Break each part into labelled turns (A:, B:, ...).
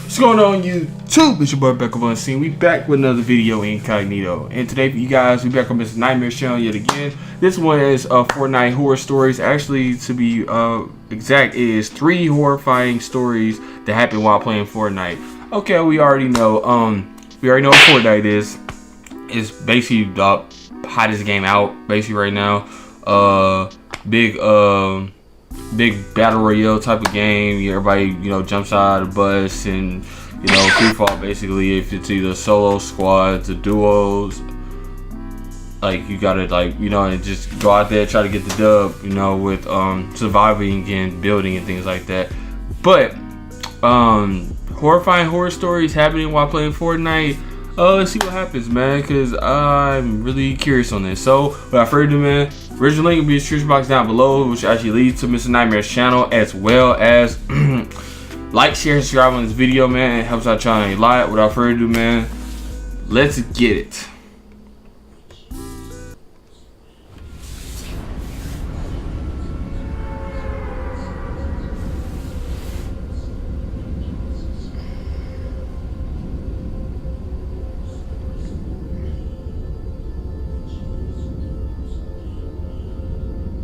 A: What's going on YouTube? It's your boy Becca on scene. We back with another video, Incognito. And today for you guys, we back on Mr. Nightmare's channel yet again. This one is Fortnite horror stories. Actually, to be exact, it is 3 horrifying stories that happened while playing Fortnite. Okay, we already know what Fortnite is. It's basically the hottest game out basically right now. Big battle royale type of game. Everybody, jumps out of the bus and, free fall basically. If it's either solo squads or duos, like you gotta and just go out there, try to get the dub, with surviving and building and things like that. But horrifying horror stories happening while playing Fortnite. Let's see what happens, man, because I'm really curious on this. So without further ado, man, original link will be in the description box down below, which actually leads to Mr. Nightmare's channel, as well as like, share, and subscribe on this video, man. It helps out channel a lot. Without further ado, man, let's get it.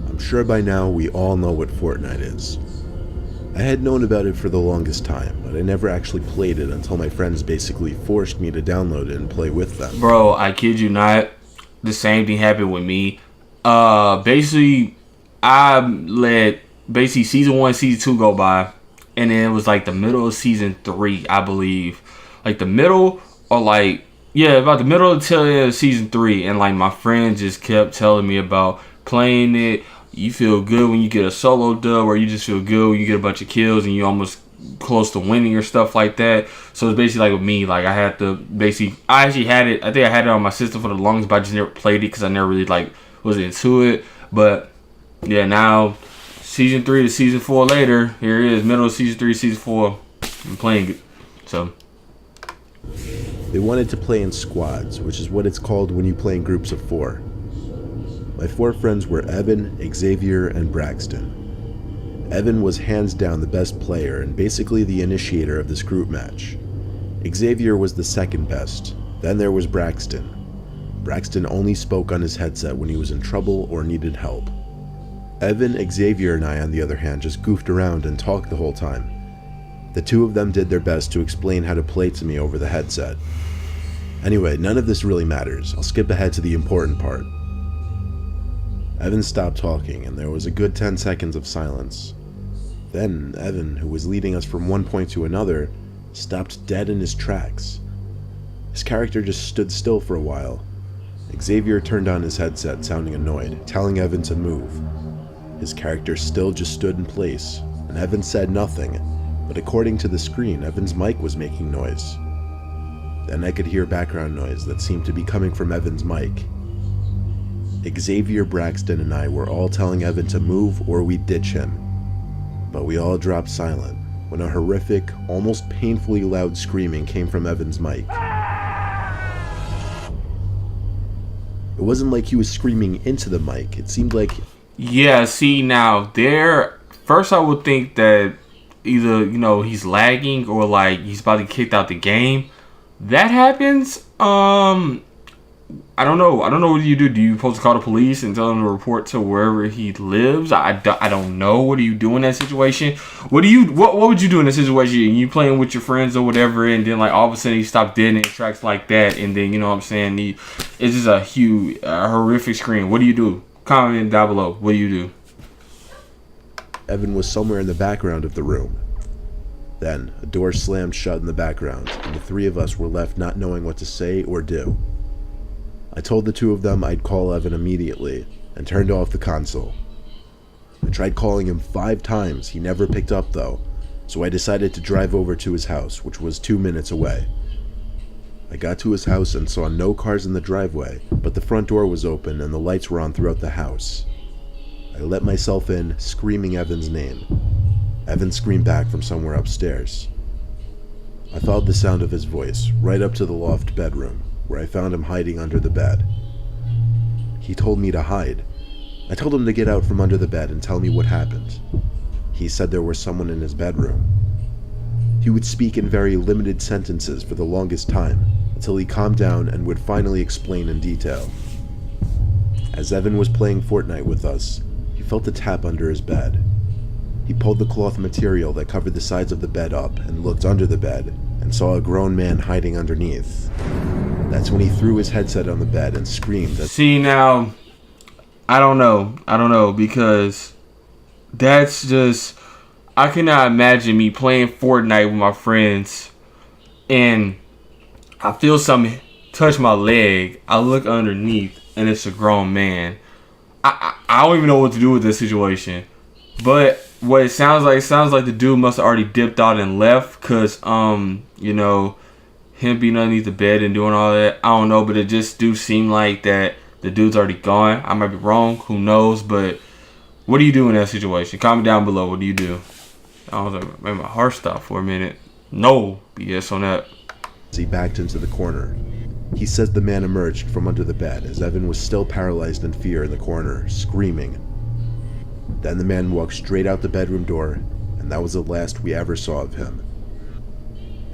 B: I'm sure by now we all know what Fortnite is. I had known about it for the longest time, but I never actually played it until my friends basically forced me to download it and play with them.
A: Bro, I kid you not, the same thing happened with me. Basically, I let season 1, season 2 go by, and then it was like the middle of season 3, I believe. Like the middle, or about the middle till the end of season 3, and my friends just kept telling me about playing it. You feel good when you get a solo dub, or you just feel good when you get a bunch of kills and you almost close to winning or stuff like that. So it's basically like with me, I had to I actually had it. I think I had it on my system for the longest, but I just never played it because I never really was into it. But yeah, now season 3 to season 4 later, here it is, middle of season 3, season 4. I'm playing it. So
B: they wanted to play in squads, which is what it's called when you play in groups of 4. My 4 friends were Evan, Xavier, and Braxton. Evan was hands down the best player and basically the initiator of this group match. Xavier was the second best. Then there was Braxton. Braxton only spoke on his headset when he was in trouble or needed help. Evan, Xavier, and I, on the other hand, just goofed around and talked the whole time. The 2 of them did their best to explain how to play to me over the headset. Anyway, none of this really matters. I'll skip ahead to the important part. Evan stopped talking, and there was a good 10 seconds of silence. Then Evan, who was leading us from one point to another, stopped dead in his tracks. His character just stood still for a while. Xavier turned on his headset, sounding annoyed, telling Evan to move. His character still just stood in place, and Evan said nothing, but according to the screen, Evan's mic was making noise. Then I could hear background noise that seemed to be coming from Evan's mic. Xavier, Braxton, and I were all telling Evan to move or we'd ditch him. But we all dropped silent when a horrific, almost painfully loud screaming came from Evan's mic. It wasn't like he was screaming into the mic. It seemed like...
A: Yeah, see, now, first I would think that either, he's lagging or, he's about to get kicked out the game. That happens, I don't know. What do you do? Do you supposed to call the police and tell them to report to wherever he lives? I don't know. What do you do in that situation? What would you do in that situation? You playing with your friends or whatever, and then all of a sudden he stopped dead in tracks like that, and then what I'm saying, it's just a huge, horrific scream. What do you do? Comment down below. What do you do?
B: Evan was somewhere in the background of the room. Then a door slammed shut in the background, and the 3 of us were left not knowing what to say or do. I told the 2 of them I'd call Evan immediately, and turned off the console. I tried calling him 5 times, he never picked up though, so I decided to drive over to his house, which was 2 minutes away. I got to his house and saw no cars in the driveway, but the front door was open and the lights were on throughout the house. I let myself in, screaming Evan's name. Evan screamed back from somewhere upstairs. I followed the sound of his voice, right up to the loft bedroom, where I found him hiding under the bed. He told me to hide. I told him to get out from under the bed and tell me what happened. He said there was someone in his bedroom. He would speak in very limited sentences for the longest time, until he calmed down and would finally explain in detail. As Evan was playing Fortnite with us, he felt a tap under his bed. He pulled the cloth material that covered the sides of the bed up and looked under the bed and saw a grown man hiding underneath. That's when he threw his headset on the bed and screamed.
A: See, now, I don't know, because that's just, I cannot imagine me playing Fortnite with my friends and I feel something touch my leg. I look underneath and it's a grown man. I don't even know what to do with this situation. But what it sounds like the dude must have already dipped out and left, because him being underneath the bed and doing all that, I don't know, but it just do seem like that the dude's already gone. I might be wrong, who knows, but what do you do in that situation? Comment down below. What do you do? I was like, man, my heart stopped for a minute. No BS on that.
B: As he backed into the corner, he says the man emerged from under the bed as Evan was still paralyzed in fear in the corner, screaming. Then the man walked straight out the bedroom door, and that was the last we ever saw of him.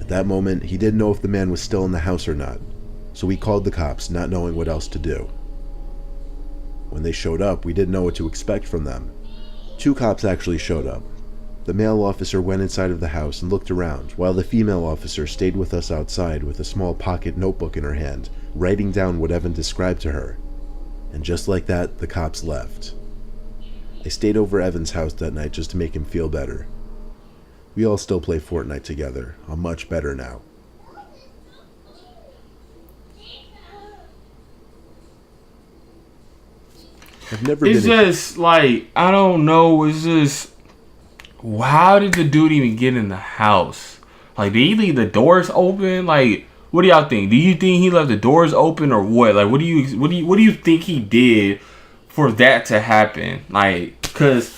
B: At that moment, he didn't know if the man was still in the house or not, so we called the cops, not knowing what else to do. When they showed up, we didn't know what to expect from them. 2 cops actually showed up. The male officer went inside of the house and looked around, while the female officer stayed with us outside with a small pocket notebook in her hand, writing down what Evan described to her. And just like that, the cops left. I stayed over Evan's house that night just to make him feel better. We all still play Fortnite together. I'm much better now. I've never
A: It's just like, I don't know, it's just, how did the dude even get in the house? Like, did he leave the doors open? Like, what do y'all think? Do you think he left the doors open or what? Like, what do you think he did for that to happen? Like, cause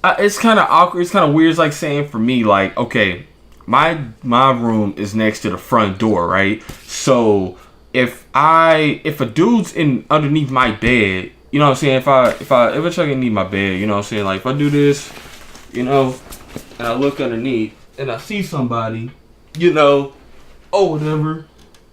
A: it's kind of awkward. It's kind of weird. It's like saying for me, like, okay, my room is next to the front door, right? So if a dude's in underneath my bed, you know what I'm saying? If I check underneath my bed, you know what I'm saying? Like, if I do this, and I look underneath and I see somebody, or whatever,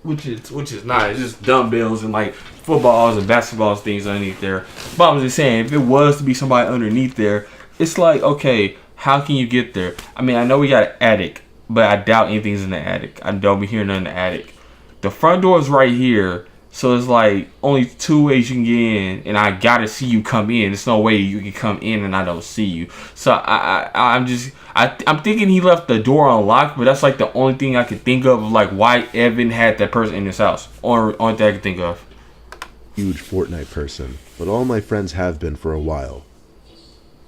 A: which is not, it's just dumbbells and like footballs and basketballs things underneath there. But I was just saying, if it was to be somebody underneath there, it's like, okay, how can you get there? I mean, I know we got an attic, but I doubt anything's in the attic. I don't be hearing nothing in the attic. The front door is right here. So it's like only 2 ways you can get in, and I gotta see you come in. There's no way you can come in and I don't see you. So I'm thinking he left the door unlocked, but that's like the only thing I could think of like why Evan had that person in his house. Or only thing I could think of.
B: Huge Fortnite person, but all my friends have been for a while.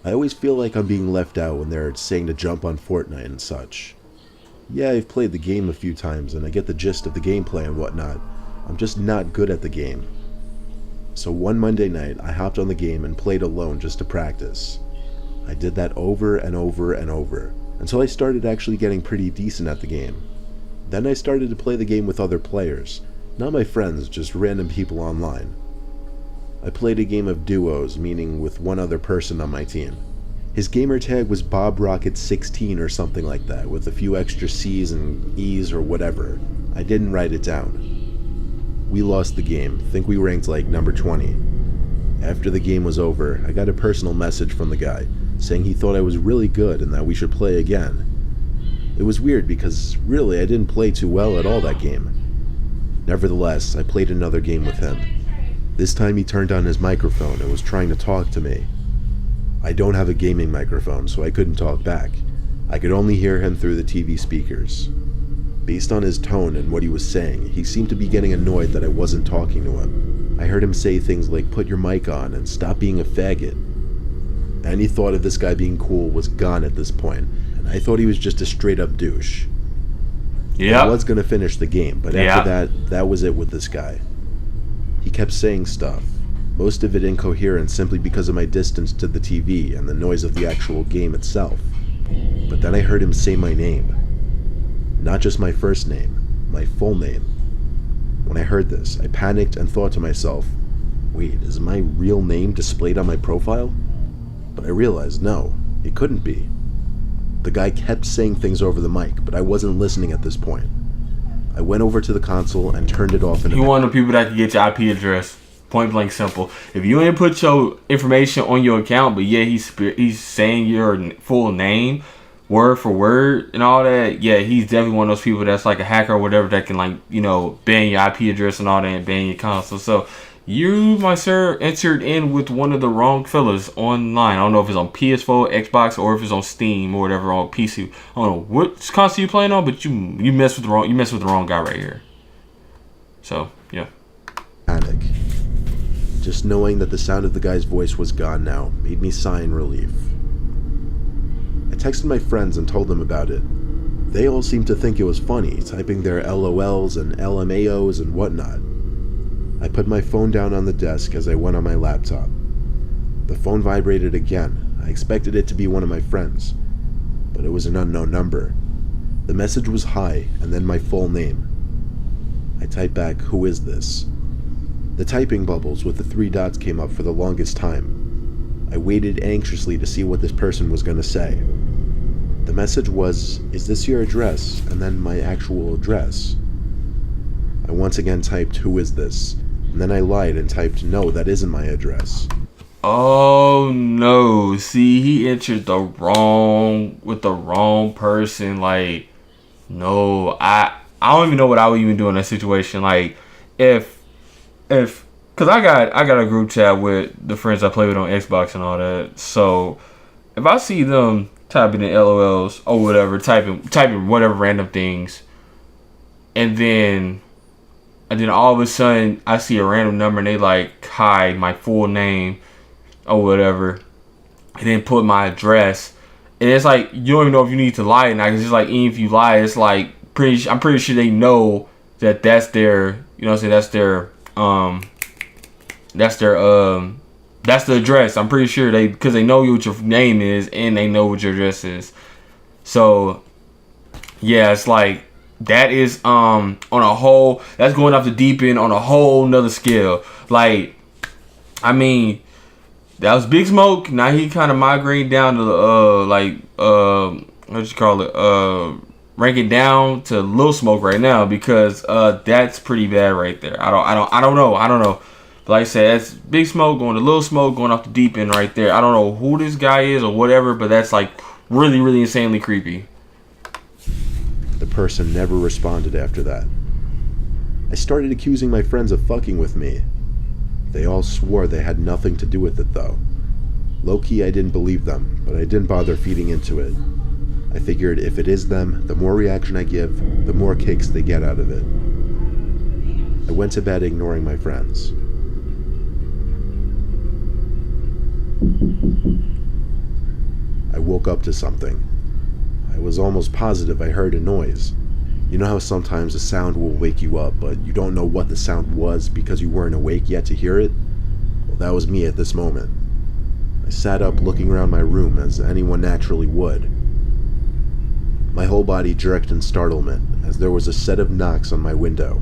B: I always feel like I'm being left out when they're saying to jump on Fortnite and such. Yeah, I've played the game a few times and I get the gist of the gameplay and whatnot. I'm just not good at the game. So one Monday night, I hopped on the game and played alone just to practice. I did that over and over and over, until I started actually getting pretty decent at the game. Then I started to play the game with other players, not my friends, just random people online. I played a game of duos, meaning with one other person on my team. His gamer tag was BobRocket16 or something like that, with a few extra C's and E's or whatever. I didn't write it down. We lost the game. Think we ranked like number 20. After the game was over, I got a personal message from the guy saying he thought I was really good and that we should play again. It was weird because really I didn't play too well at all that game. Nevertheless, I played another game with him. This time he turned on his microphone and was trying to talk to me. I don't have a gaming microphone, so I couldn't talk back. I could only hear him through the TV speakers. Based on his tone and what he was saying, he seemed to be getting annoyed that I wasn't talking to him. I heard him say things like, "Put your mic on," and "Stop being a faggot." Any thought of this guy being cool was gone at this point, and I thought he was just a straight up douche.
A: Yeah.
B: I was going to finish the game, but after that was it with this guy. He kept saying stuff, most of it incoherent simply because of my distance to the TV and the noise of the actual game itself. But then I heard him say my name. Not just my first name, my full name. When I heard this, I panicked and thought to myself, wait, is my real name displayed on my profile? But I realized, no, it couldn't be. The guy kept saying things over the mic, but I wasn't listening at this point. I went over to the console and turned it off.
A: He one of the people that can get your IP address. Point blank simple. If you ain't put your information on your account, but yeah, he's saying your full name, word for word, and all that. Yeah, he's definitely one of those people that's like a hacker or whatever that can, like, you know, ban your IP address and all that and ban your console. So you, my sir, entered in with one of the wrong fellas online. I don't know if it's on PS4, Xbox, or if it's on Steam or whatever on PC. I don't know what console you playing on, but you messed with the wrong guy right here. So yeah.
B: Panic. Just knowing that the sound of the guy's voice was gone now made me sigh in relief. I texted my friends and told them about it. They all seemed to think it was funny, typing their LOLs and LMAOs and whatnot. I put my phone down on the desk as I went on my laptop. The phone vibrated again. I expected it to be one of my friends, but it was an unknown number. The message was hi, and then my full name. I typed back, "Who is this?" The typing bubbles with the 3 dots came up for the longest time. I waited anxiously to see what this person was going to say. The message was, "Is this your address?" and then my actual address. I once again typed, "Who is this?" and then I lied and typed, "No, that isn't my address."
A: Oh no! See, he entered the wrong person. Like, no, I don't even know what I would even do in that situation. Like, if because I got a group chat with the friends I play with on Xbox and all that. So if I see them typing in LOLs or whatever, typing whatever random things, and then all of a sudden I see a random number and they like hi, my full name or whatever, and then put my address, and it's like you don't even know if you need to lie or not. Cause it's like, even if you lie, it's like I'm pretty sure they know that that's their, you know what I'm saying, that's the address. I'm pretty sure because they know what your name is and they know what your address is. So yeah, it's like that is on a whole, that's going off the deep end on a whole nother scale. Like, I mean, that was Big Smoke. Now he kind of migrating down to what you call it, ranking down to Lil Smoke right now, because that's pretty bad right there. I don't know. But like I said, that's Big Smoke going to Lil Smoke, going off the deep end right there. I don't know who this guy is or whatever, but that's like really, really insanely creepy.
B: The person never responded after that. I started accusing my friends of fucking with me. They all swore they had nothing to do with it though. Low-key, I didn't believe them, but I didn't bother feeding into it. I figured if it is them, the more reaction I give, the more kicks they get out of it. I went to bed ignoring my friends. I woke up to something. I was almost positive I heard a noise. You know how sometimes a sound will wake you up, but you don't know what the sound was because you weren't awake yet to hear it? Well, that was me at this moment. I sat up looking around my room as anyone naturally would. My whole body jerked in startlement as there was a set of knocks on my window.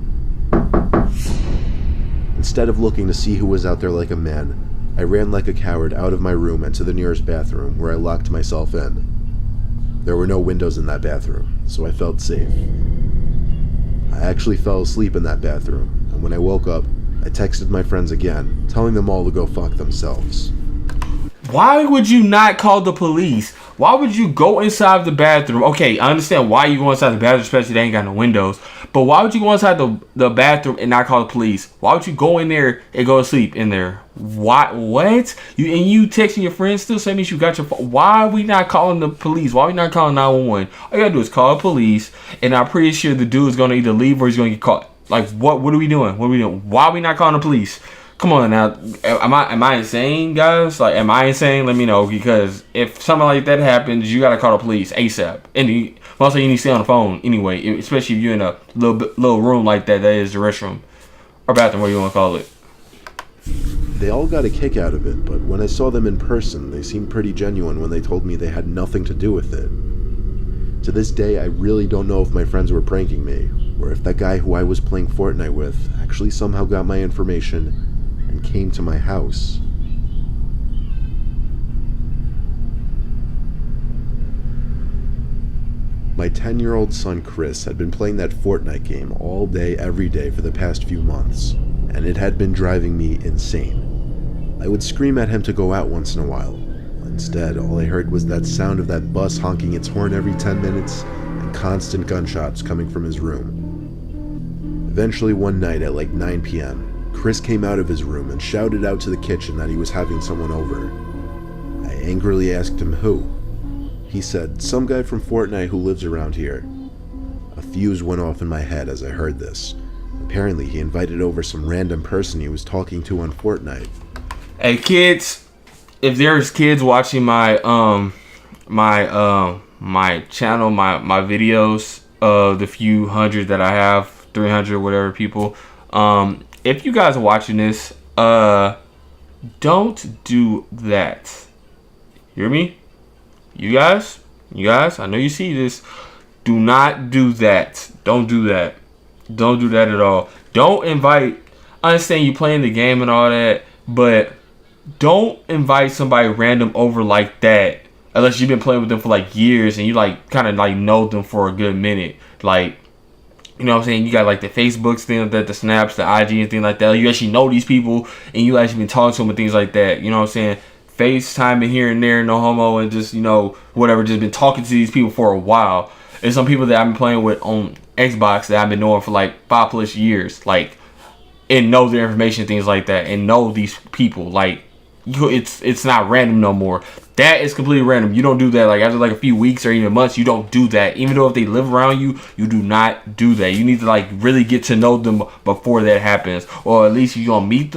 B: Instead of looking to see who was out there like a man, I ran like a coward out of my room and to the nearest bathroom, where I locked myself in. There were no windows in that bathroom, so I felt safe. I actually fell asleep in that bathroom, and when I woke up, I texted my friends again, telling them all to go fuck themselves.
A: Why would you not call the police? Why would you go inside the bathroom? Okay, I understand why you go inside the bathroom, especially they ain't got no windows. But why would you go inside the bathroom and not call the police? Why would you go in there and go to sleep in there? Why? What? You texting your friends still? So that means you got your phone. Why are we not calling the police? Why are we not calling 911? All you gotta do is call the police, and I'm pretty sure the dude's gonna either leave or he's gonna get caught. Like, what are we doing? What are we doing? Why are we not calling the police? Come on now, am I insane, guys? Like, am I insane? Let me know, because if something like that happens, you gotta call the police ASAP. And also, you need to stay on the phone anyway, especially if you're in a little room like that is the restroom or bathroom, whatever you want to call it.
B: They all got a kick out of it, but when I saw them in person, they seemed pretty genuine when they told me they had nothing to do with it. To this day, I really don't know if my friends were pranking me, or if that guy who I was playing Fortnite with actually somehow got my information and came to my house. My 10-year-old son Chris had been playing that Fortnite game all day, every day for the past few months, and it had been driving me insane. I would scream at him to go out once in a while. Instead, all I heard was that sound of that bus honking its horn every 10 minutes and constant gunshots coming from his room. Eventually one night at like 9 p.m., Chris came out of his room and shouted out to the kitchen that he was having someone over. I angrily asked him who. He said, "Some guy from Fortnite who lives around here." A fuse went off in my head as I heard this. Apparently he invited over some random person he was talking to on Fortnite.
A: Hey kids, if there's kids watching my my channel, my videos, the few hundred that I have, 300 whatever people, if you guys are watching this, don't do that. Hear me? You guys, I know you see this. Do not do that. Don't do that. Don't do that at all. Don't invite, I understand you playing the game and all that, but don't invite somebody random over like that unless you've been playing with them for like years and you like kind of like know them for a good minute. Like, you know what I'm saying? You got like the Facebooks, things like that, the Snaps, the IG and things like that. You actually know these people and you actually been talking to them and things like that. You know what I'm saying? FaceTime and here and there, no homo, and just, you know, whatever, just been talking to these people for a while. And some people that I've been playing with on Xbox that I've been knowing for like 5+ years, like, and know their information, things like that, and know these people. Like, it's not random no more. That is completely random. You don't do that. Like, after like a few weeks or even months, you don't do that. Even though if they live around you, you do not do that. You need to like really get to know them before that happens, or at least you're gonna meet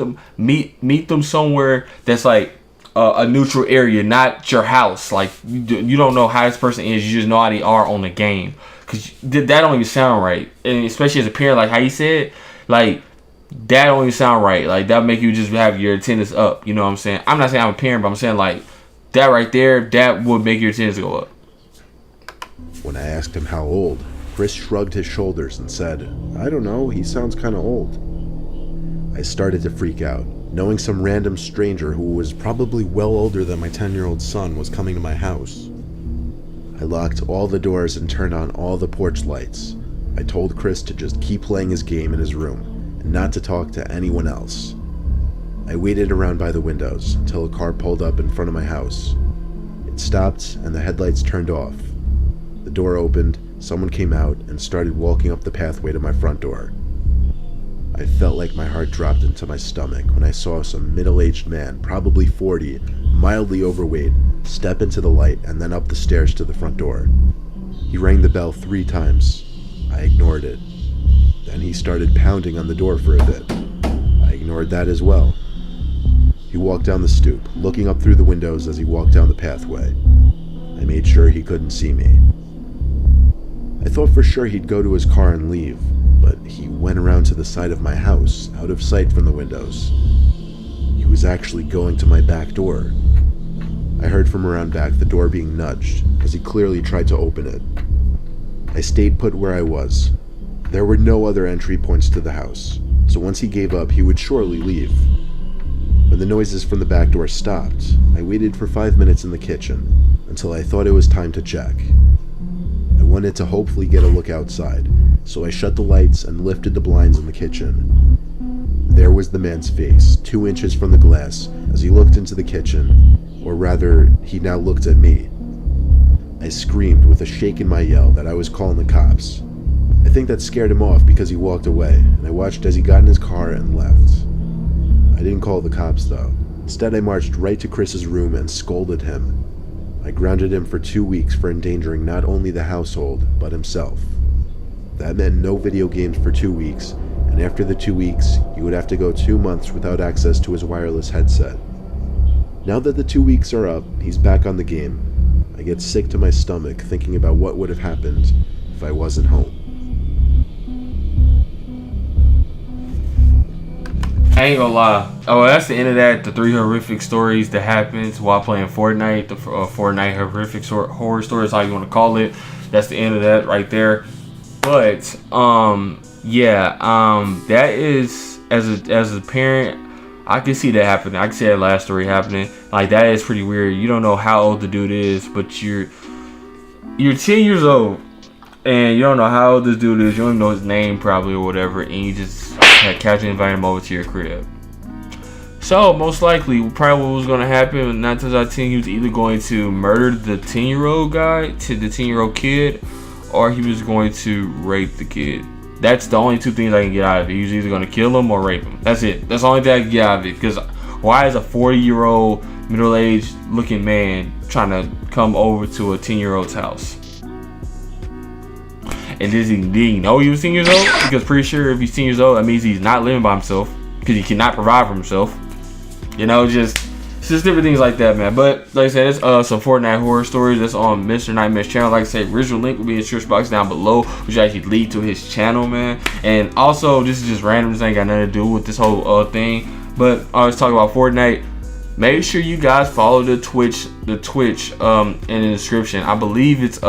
A: them somewhere that's like a neutral area, not your house. Like, you don't know how this person is, you just know how they are on the game, because that don't even sound right. And especially as a parent, like how you said, like, that don't even sound right. Like, that make you just have your attendance up. You know what I'm saying? I'm not saying I'm a parent, but I'm saying like that right there, that would make your attendance go up.
B: When I asked him how old, Chris shrugged his shoulders and said, "I don't know, he sounds kind of old." I started to freak out, knowing some random stranger who was probably well older than my 10-year-old son was coming to my house. I locked all the doors and turned on all the porch lights. I told Chris to just keep playing his game in his room and not to talk to anyone else. I waited around by the windows until a car pulled up in front of my house. It stopped and the headlights turned off. The door opened, someone came out and started walking up the pathway to my front door. I felt like my heart dropped into my stomach when I saw some middle-aged man, probably 40, mildly overweight, step into the light and then up the stairs to the front door. He rang the bell 3 times. I ignored it. Then he started pounding on the door for a bit. I ignored that as well. He walked down the stoop, looking up through the windows as he walked down the pathway. I made sure he couldn't see me. I thought for sure he'd go to his car and leave, but he went around to the side of my house, out of sight from the windows. He was actually going to my back door. I heard from around back the door being nudged, as he clearly tried to open it. I stayed put where I was. There were no other entry points to the house, so once he gave up, he would surely leave. When the noises from the back door stopped, I waited for 5 minutes in the kitchen, until I thought it was time to check. I wanted to hopefully get a look outside, so I shut the lights and lifted the blinds in the kitchen. There was the man's face, 2 inches from the glass, as he looked into the kitchen, or rather, he now looked at me. I screamed with a shake in my yell that I was calling the cops. I think that scared him off because he walked away, and I watched as he got in his car and left. I didn't call the cops though. Instead, I marched right to Chris's room and scolded him. I grounded him for 2 weeks for endangering not only the household, but himself. That meant no video games for 2 weeks, and after the 2 weeks, he would have to go 2 months without access to his wireless headset. Now that the 2 weeks are up, he's back on the game. I get sick to my stomach thinking about what would have happened if I wasn't home.
A: I ain't gonna lie. Oh, that's the end of that. The 3 horrific stories that happens while playing Fortnite. The Fortnite horrific horror stories, how you want to call it. That's the end of that right there. But that is, as a parent, I can see that happening. I can see that last story happening. Like, that is pretty weird. You don't know how old the dude is, but you're 10 years old. and you don't know how old this dude is. You don't even know his name probably or whatever, and you just had casually invited him over to your crib. So most likely, probably what was going to happen, 9 times out of 10, he was either going to murder the 10-year-old guy, to the 10-year-old kid, or he was going to rape the kid. That's the only two things I can get out of it. He was either going to kill him or rape him. That's it. That's the only thing I can get out of it. Because why is a 40-year-old middle-aged looking man trying to come over to a 10-year-old's house? And did he know he was 10 years old? Because pretty sure if he's 10 years old, that means he's not living by himself. Because he cannot provide for himself. You know, just different things like that, man. But like I said, it's some Fortnite horror stories that's on Mr. Nightmare's channel. Like I said, original link will be in the description box down below, which actually lead to his channel, man. And also, this is just random. This ain't got nothing to do with this whole thing. But I always talk about Fortnite. Make sure you guys follow the Twitch in the description. I believe it's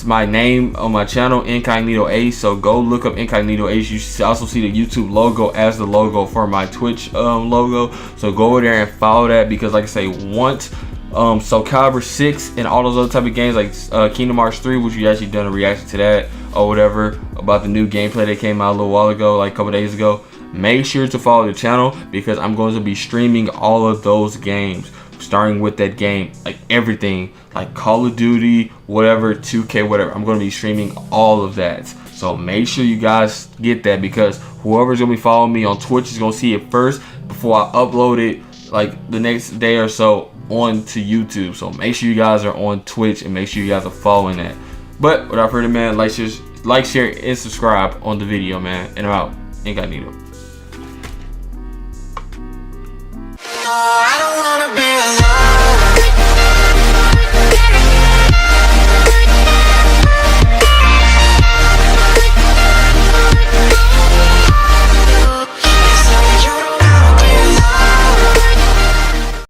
A: my name on my channel, Incognito Ace. So go look up Incognito Ace. You should also see the YouTube logo as the logo for my Twitch logo. So go over there and follow that, because like I say, once so Caliber 6 and all those other type of games like Kingdom Hearts 3, which we actually done a reaction to that or whatever about the new gameplay that came out a little while ago, like a couple days ago. Make sure to follow the channel, because I'm going to be streaming all of those games, starting with that game, like everything, like Call of Duty, whatever, 2K, whatever. I'm going to be streaming all of that. So make sure you guys get that, because whoever's going to be following me on Twitch is going to see it first before I upload it like the next day or so onto YouTube. So make sure you guys are on Twitch and make sure you guys are following that. But without further, man, like, share, and subscribe on the video, man. And I'm out. Incognito.